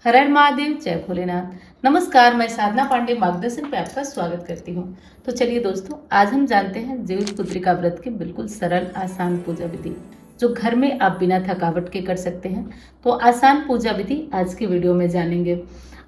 हर हर महादेव, जय भोलेनाथ। नमस्कार, मैं साधना पांडे मार्गदर्शन पे आपका स्वागत करती हूँ। तो चलिए दोस्तों, आज हम जानते हैं जीवित पुत्रिका व्रत की बिल्कुल सरल आसान पूजा विधि, जो घर में आप बिना थकावट के कर सकते हैं। तो आसान पूजा विधि आज की वीडियो में जानेंगे।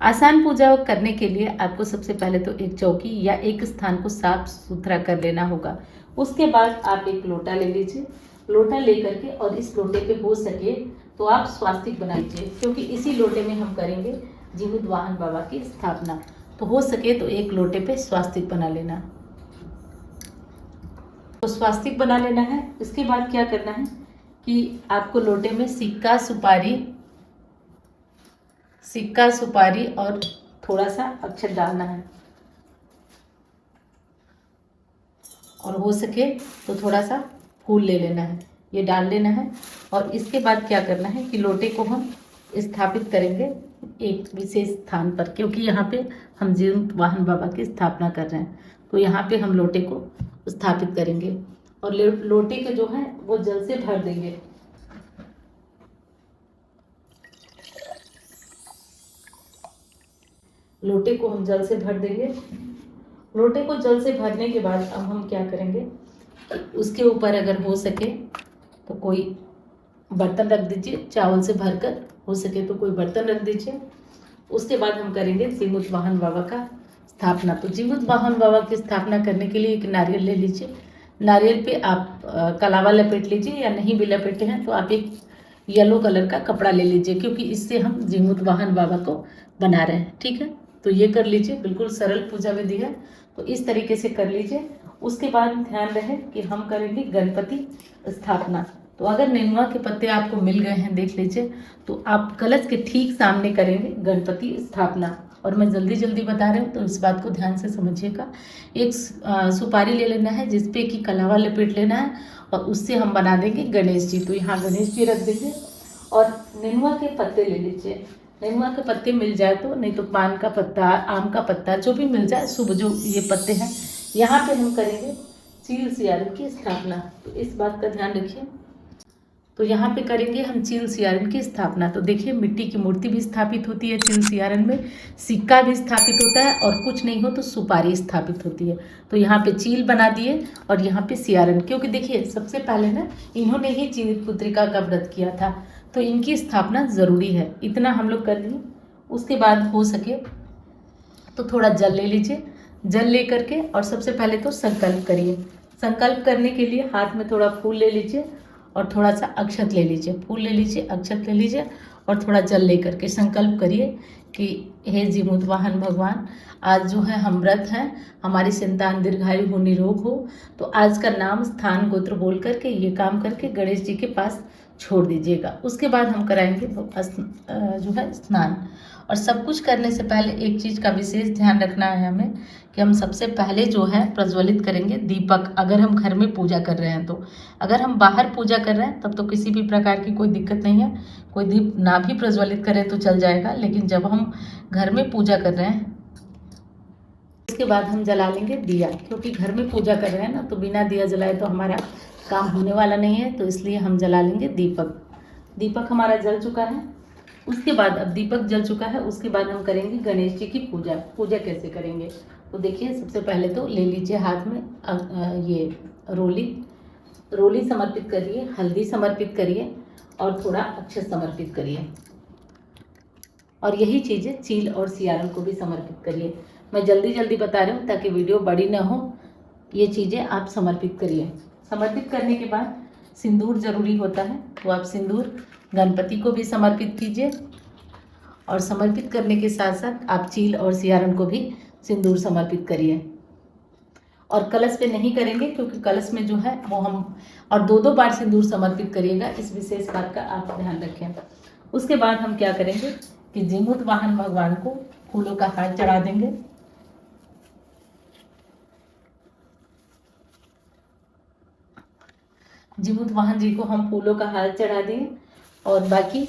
आसान पूजा करने के लिए आपको सबसे पहले तो एक चौकी या एक स्थान को साफ सुथरा कर लेना होगा। उसके बाद आप एक लोटा ले लीजिए। लोटा लेकर के और इस लोटे पे हो सके तो आप स्वास्तिक बना लीजिए, क्योंकि इसी लोटे में हम करेंगे जीवित वाहन बाबा की स्थापना। तो हो सके तो एक लोटे पे स्वास्तिक बना लेना। तो स्वास्तिक बना लेना है। इसके बाद क्या करना है कि आपको लोटे में सिक्का सुपारी और थोड़ा सा अक्षत डालना है, और हो सके तो थोड़ा सा फूल ले लेना है, ये डाल लेना है। और इसके बाद क्या करना है कि लोटे को हम स्थापित करेंगे एक विशेष स्थान पर, क्योंकि यहाँ पे हम जीवित वाहन बाबा की स्थापना कर रहे हैं। तो यहाँ पे हम लोटे को स्थापित करेंगे और लोटे के जो है वो जल से भर देंगे। लोटे को हम जल से भर देंगे। लोटे को जल से भरने के बाद अब हम क्या करेंगे, उसके ऊपर अगर हो सके तो कोई बर्तन रख दीजिए, चावल से भरकर, हो सके तो कोई बर्तन रख दीजिए। उसके बाद हम करेंगे जीवित वाहन बाबा का स्थापना। तो जीवित वाहन बाबा की स्थापना करने के लिए एक नारियल ले लीजिए। नारियल पे आप कलावा लपेट लीजिए, या नहीं भी लपेटे हैं तो आप एक येलो कलर का कपड़ा ले लीजिए, क्योंकि इससे हम जीवित वाहन बाबा को बना रहे हैं। ठीक है, तो ये कर लीजिए। बिल्कुल सरल पूजा विधि है, तो इस तरीके से कर लीजिए। उसके बाद ध्यान रहे कि हम करेंगे गणपति स्थापना। तो अगर नेनुआ के पत्ते आपको मिल गए हैं, देख लीजिए, तो आप कलश के ठीक सामने करेंगे गणपति स्थापना। और मैं जल्दी जल्दी बता रही हूँ, तो इस बात को ध्यान से समझिएगा। एक सुपारी ले लेना है, जिसपे कि कलावा लपेट लेना है, और उससे हम बना देंगे गणेश जी। तो यहाँ गणेश जी रख देंगे, और नेनुआ के पत्ते ले लीजिए। नेनुआ के पत्ते मिल जाए तो, नहीं तो पान का पत्ता, आम का पत्ता, जो भी मिल जाए, शुभ जो ये पत्ते हैं। यहाँ पे हम करेंगे चील सियारन की स्थापना, तो इस बात का ध्यान रखिए। तो यहाँ पे करेंगे हम चील सियारन की स्थापना। तो देखिए, मिट्टी की मूर्ति भी स्थापित होती है चील सियारन में, सिक्का भी स्थापित होता है, और कुछ नहीं हो तो सुपारी स्थापित होती है। तो यहाँ पे चील बना दिए और यहाँ पे सियारन, क्योंकि देखिए सबसे पहले ना इन्होंने ही जीवित पुत्रिका का व्रत किया था, तो इनकी स्थापना ज़रूरी है। इतना हम लोग कर लिए। उसके बाद हो सके तो थोड़ा जल ले लीजिए। जल ले करके और सबसे पहले तो संकल्प करिए। संकल्प करने के लिए हाथ में थोड़ा फूल ले लीजिए और थोड़ा सा अक्षत ले लीजिए। फूल ले लीजिए, अक्षत ले लीजिए, और थोड़ा जल ले करके संकल्प करिए कि हे जीवित वाहन भगवान, आज जो है हम व्रत हैं, हमारी संतान दीर्घायु हो, निरोग हो। तो आज का नाम, स्थान, गोत्र बोल करके ये काम करके गणेश जी के पास छोड़ दीजिएगा। उसके बाद हम कराएंगे जो है स्नान। और सब कुछ करने से पहले एक चीज़ का विशेष ध्यान रखना है हमें, कि हम सबसे पहले जो है प्रज्वलित करेंगे दीपक। अगर हम घर में पूजा कर रहे हैं तो, अगर हम बाहर पूजा कर रहे हैं तब तो किसी भी प्रकार की कोई दिक्कत नहीं है, कोई दीप ना भी प्रज्वलित करें तो चल जाएगा। लेकिन जब हम घर में पूजा कर रहे हैं, उसके बाद हम जला लेंगे दिया, क्योंकि घर में पूजा कर रहे हैं ना, तो बिना दिया जलाए तो हमारा काम होने वाला नहीं है। तो इसलिए हम जला लेंगे दीपक। दीपक हमारा जल चुका है। उसके बाद, अब दीपक जल चुका है, उसके बाद हम करेंगे गणेश जी की पूजा। पूजा कैसे करेंगे, तो देखिए, सबसे पहले तो ले लीजिए हाथ में ये रोली समर्पित करिए, हल्दी समर्पित करिए, और थोड़ा अक्षत समर्पित करिए। और यही चीज़ें चील और सियारन को भी समर्पित करिए। मैं जल्दी जल्दी बता रही हूँ ताकि वीडियो बड़ी ना हो। ये चीज़ें आप समर्पित करिए। समर्पित करने के बाद सिंदूर जरूरी होता है, तो आप सिंदूर गणपति को भी समर्पित कीजिए। और समर्पित करने के साथ साथ आप चील और सियारन को भी सिंदूर समर्पित करिए। और कलश पे नहीं करेंगे, क्योंकि कलश में जो है वो हम, और दो दो बार सिंदूर समर्पित करिएगा, इस विशेष बात का आप ध्यान रखें। उसके बाद हम क्या करेंगे कि जीवित वाहन भगवान को फूलों का हार चढ़ा देंगे। जीवित वाहन जी को हम फूलों का हार चढ़ा दें, और बाकी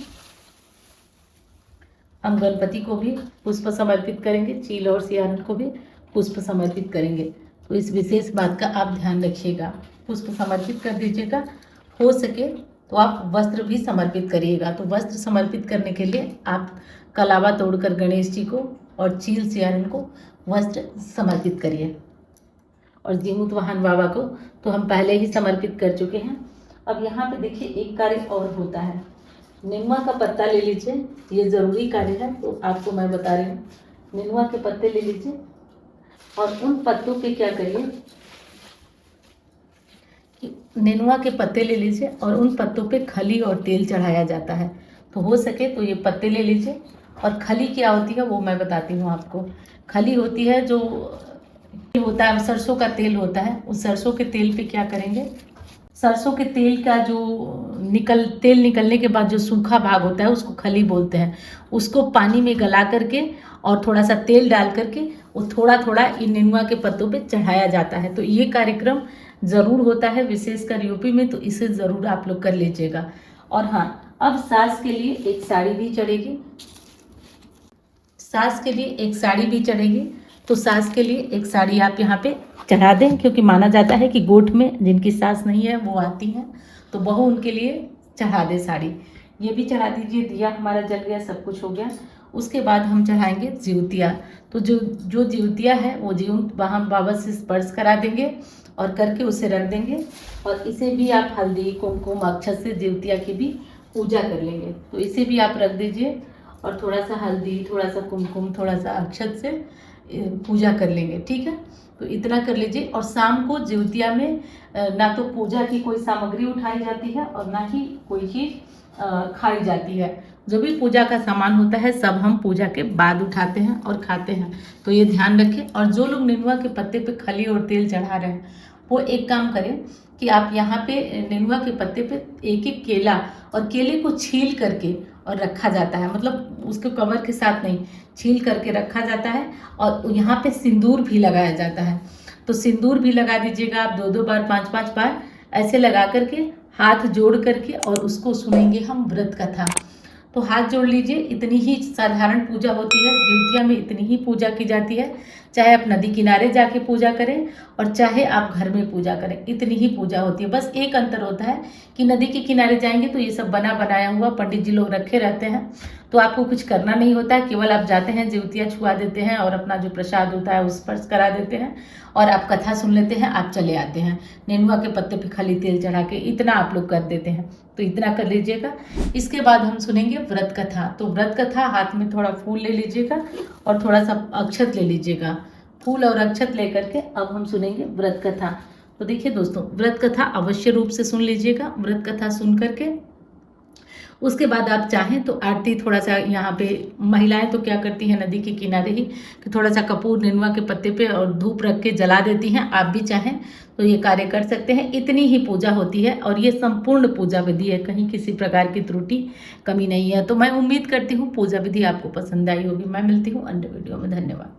हम गणपति को भी पुष्प समर्पित करेंगे, चील और सियारन को भी पुष्प समर्पित करेंगे। तो इस विशेष बात का आप ध्यान रखिएगा, पुष्प समर्पित कर दीजिएगा। हो सके तो आप वस्त्र भी समर्पित करिएगा। तो वस्त्र समर्पित करने के लिए आप कलावा तोड़कर गणेश जी को और चील सियारन को वस्त्र समर्पित करिए। और जीमूत वाहन बाबा को तो हम पहले ही समर्पित कर चुके हैं। अब यहाँ पे देखिए एक कार्य और होता है, नेनुआ का पत्ता ले लीजिए, ये ज़रूरी कार्य है तो आपको मैं बता रही हूँ। नेनुआ के पत्ते ले लीजिए और उन पत्तों पे क्या करिए कि नेनुआ के पत्ते ले लीजिए और उन पत्तों पे खली और तेल चढ़ाया जाता है। तो हो सके तो ये पत्ते ले लीजिए। और खली क्या होती है वो मैं बताती हूँ आपको। खली होती है जो होता है सरसों का तेल होता है, उस सरसों के तेल पे क्या करेंगे, सरसों के तेल का जो तेल निकलने के बाद जो सूखा भाग होता है उसको खली बोलते हैं। उसको पानी में गला करके और थोड़ा सा तेल डाल करके वो थोड़ा थोड़ा इन नेनुआ के पत्तों पे चढ़ाया जाता है। तो ये कार्यक्रम ज़रूर होता है विशेषकर यूपी में, तो इसे ज़रूर आप लोग कर लीजिएगा। और हाँ, अब सास के लिए एक साड़ी भी चढ़ेगी, सास के लिए एक साड़ी भी चढ़ेगी। तो सास के लिए एक साड़ी आप यहाँ पे चढ़ा दें, क्योंकि माना जाता है कि गोठ में जिनकी सास नहीं है वो आती हैं, तो बहू उनके लिए चढ़ा दे साड़ी। ये भी चढ़ा दीजिए। दिया हमारा जल गया, सब कुछ हो गया। उसके बाद हम चढ़ाएंगे जिउतिया। तो जो जिउतिया है वो जीवंत वहाँ बाबा से स्पर्श करा देंगे और करके उसे रख देंगे। और इसे भी आप हल्दी कुमकुम अक्षत से जिउतिया की भी पूजा कर लेंगे। तो इसे भी आप रख दीजिए और थोड़ा सा हल्दी, थोड़ा सा कुमकुम, थोड़ा सा अक्षत से पूजा कर लेंगे। ठीक है, तो इतना कर लीजिए। और शाम को जिउतिया में ना तो पूजा की कोई सामग्री उठाई जाती है और ना ही कोई चीज़ खाई जाती है। जो भी पूजा का सामान होता है सब हम पूजा के बाद उठाते हैं और खाते हैं, तो ये ध्यान रखें। और जो लोग नेनुआ के पत्ते पे खली और तेल चढ़ा रहे हैं वो एक काम करें कि आप यहाँ पे नेनुआ के पत्ते पे एक एक केला और केले को छील करके और रखा जाता है, मतलब उसके कवर के साथ नहीं, छील करके रखा जाता है। और यहाँ पे सिंदूर भी लगाया जाता है। तो सिंदूर भी लगा दीजिएगा आप 2-2 बार 5-5 बार ऐसे लगा करके हाथ जोड़ करके, और उसको सुनेंगे हम व्रत कथा। तो हाथ जोड़ लीजिए। इतनी ही साधारण पूजा होती है जिउतिया में, इतनी ही पूजा की जाती है। चाहे आप नदी किनारे जाके पूजा करें और चाहे आप घर में पूजा करें, इतनी ही पूजा होती है। बस एक अंतर होता है कि नदी के किनारे जाएंगे तो ये सब बना बनाया हुआ पंडित जी लोग रखे रहते हैं, तो आपको कुछ करना नहीं होता है। केवल आप जाते हैं, जिउतिया छुआ देते हैं और अपना जो प्रसाद होता है उस स्पर्श करा देते हैं और आप कथा सुन लेते हैं, आप चले आते हैं। नेनुआ के पत्ते पे खाली तेल चढ़ा के इतना आप लोग कर देते हैं, तो इतना कर लीजिएगा। इसके बाद हम सुनेंगे व्रत कथा। तो व्रत कथा, हाथ में थोड़ा फूल ले लीजिएगा और थोड़ा सा अक्षत ले लीजिएगा। फूल और अक्षत लेकर के अब हम सुनेंगे व्रत कथा। तो देखिए दोस्तों, व्रत कथा अवश्य रूप से सुन लीजिएगा। व्रत कथा सुन करके उसके बाद आप चाहें तो आरती, थोड़ा सा यहाँ पे महिलाएं तो क्या करती हैं नदी के किनारे ही कि थोड़ा सा कपूर नेनुआ के पत्ते पे और धूप रख के जला देती हैं। आप भी चाहें तो ये कार्य कर सकते हैं। इतनी ही पूजा होती है और ये संपूर्ण पूजा विधि है, कहीं किसी प्रकार की त्रुटि कमी नहीं है। तो मैं उम्मीद करती हूँ पूजा विधि आपको पसंद आई होगी। मैं मिलती हूँ अन्य वीडियो में। धन्यवाद।